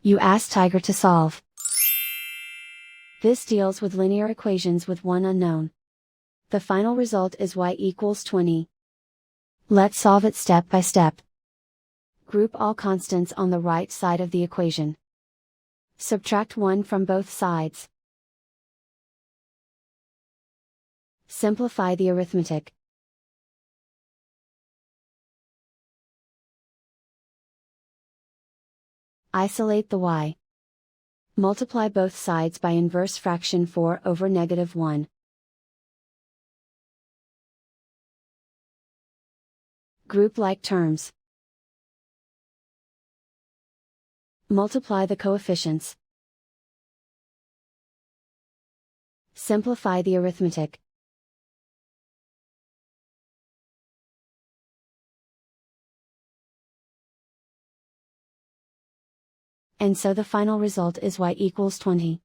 You ask Tiger to solve. This deals with linear equations with one unknown. The final result is y equals 20. Let's solve it step by step. Group all constants on the right side of the equation. Subtract 1 from both sides. Simplify the arithmetic. Isolate the y. Multiply both sides by inverse fraction 4 over -1. Group like terms. Multiply the coefficients. Simplify the arithmetic. And so the final result is y equals 20.